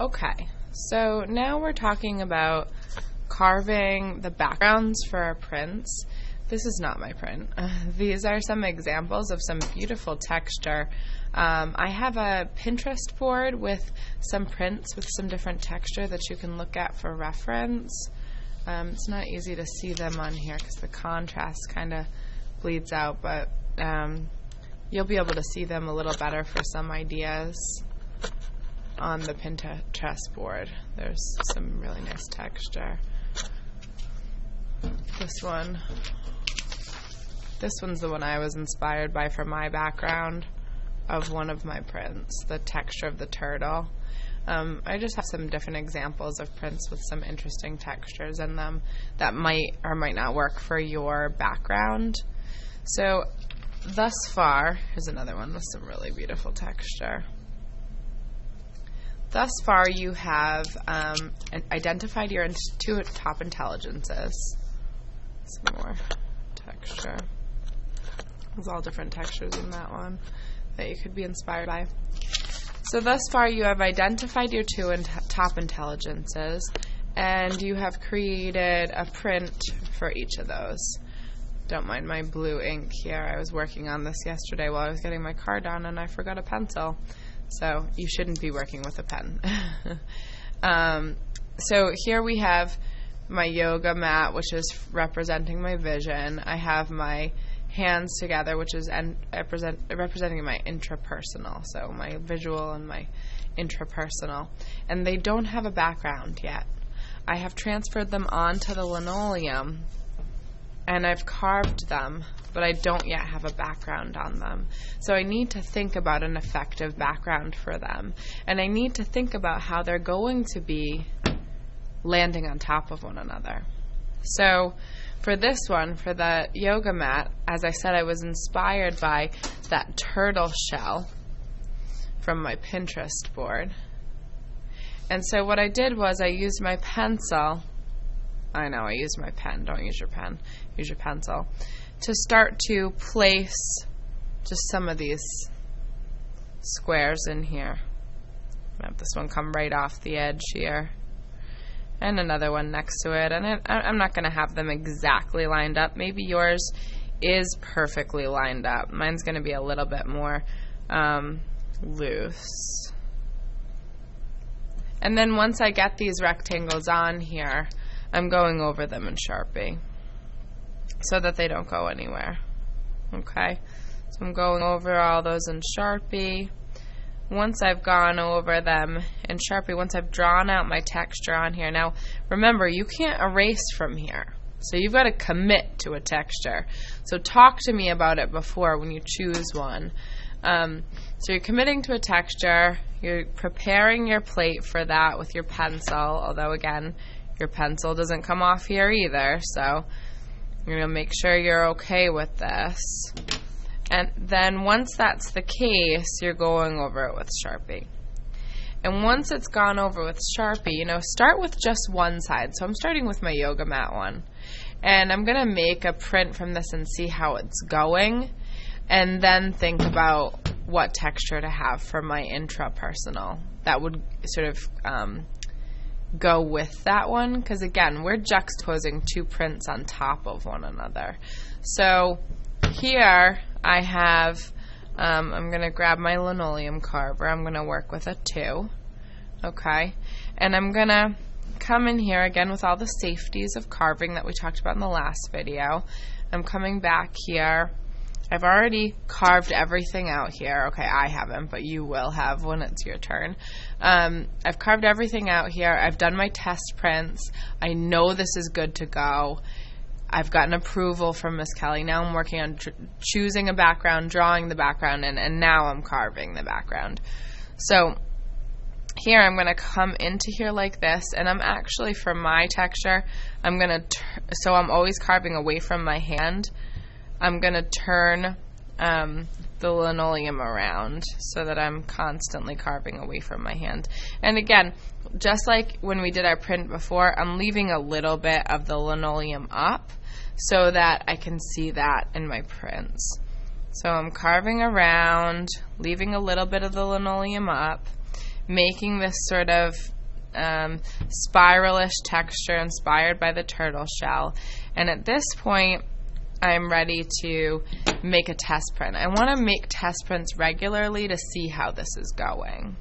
Okay, so now we're talking about carving the backgrounds for our prints. This is not my print. These are some examples of some beautiful texture. I have a Pinterest board with some prints with some different texture that you can look at for reference. It's not easy to see them on here because the contrast kind of bleeds out, but you'll be able to see them a little better for some ideas on the Pinterest board. There's some really nice texture. This one's the one I was inspired by for my background of one of my prints, the texture of the turtle. I just have some different examples of prints with some interesting textures in them that might or might not work for your background. So thus far, here's another one with some really beautiful texture. Thus far, you have identified your two top intelligences. Some more texture. There's all different textures in that one that you could be inspired by. So thus far, you have identified your two top intelligences, and you have created a print for each of those. Don't mind my blue ink here. I was working on this yesterday while I was getting my car done, and I forgot a pencil. So you shouldn't be working with a pen. So here we have my yoga mat, which is representing my vision. I have my hands together, which is representing my intrapersonal, so my visual and my intrapersonal. And they don't have a background yet. I have transferred them onto the linoleum, and I've carved them, but I don't yet have a background on them. So I need to think about an effective background for them. And I need to think about how they're going to be landing on top of one another. So for this one, for the yoga mat, as I said, I was inspired by that turtle shell from my Pinterest board. And so what I did was I used my pencil. I know, I used my pen. Don't use your pen. Use your pencil. To start to place just some of these squares in here. I have this one come right off the edge here. And another one next to it. And I'm not going to have them exactly lined up. Maybe yours is perfectly lined up. Mine's going to be a little bit more loose. And then once I get these rectangles on here, I'm going over them in Sharpie so that they don't go anywhere. Okay? So I'm going over all those in Sharpie. Once I've gone over them in Sharpie, once I've drawn out my texture on here. Now, remember, you can't erase from here. So you've got to commit to a texture. So talk to me about it before when you choose one. So you're committing to a texture. You're preparing your plate for that with your pencil, although, again, your pencil doesn't come off here either. So you're going to make sure you're okay with this. And then once that's the case, you're going over it with Sharpie. And once it's gone over with Sharpie, start with just one side. So I'm starting with my yoga mat one. And I'm going to make a print from this and see how it's going. And then think about what texture to have for my intrapersonal. That would sort of go with that one. Because again, we're juxtaposing two prints on top of one another. So here I have, I'm going to grab my linoleum carver. I'm going to work with a 2. Okay. And I'm going to come in here again with all the safeties of carving that we talked about in the last video. I'm coming back here. I've already carved everything out here. Okay, I haven't, but you will have when it's your turn. I've carved everything out here. I've done my test prints. I know this is good to go. I've gotten approval from Miss Kelly. Now I'm working on choosing a background, drawing the background, and now I'm carving the background. So here I'm going to come into here like this, and I'm actually, for my texture, I'm going to, so I'm always carving away from my hand. I'm going to turn the linoleum around so that I'm constantly carving away from my hand. And again, just like when we did our print before, I'm leaving a little bit of the linoleum up so that I can see that in my prints. So I'm carving around, leaving a little bit of the linoleum up, making this sort of spiralish texture inspired by the turtle shell. And at this point, I'm ready to make a test print. I want to make test prints regularly to see how this is going.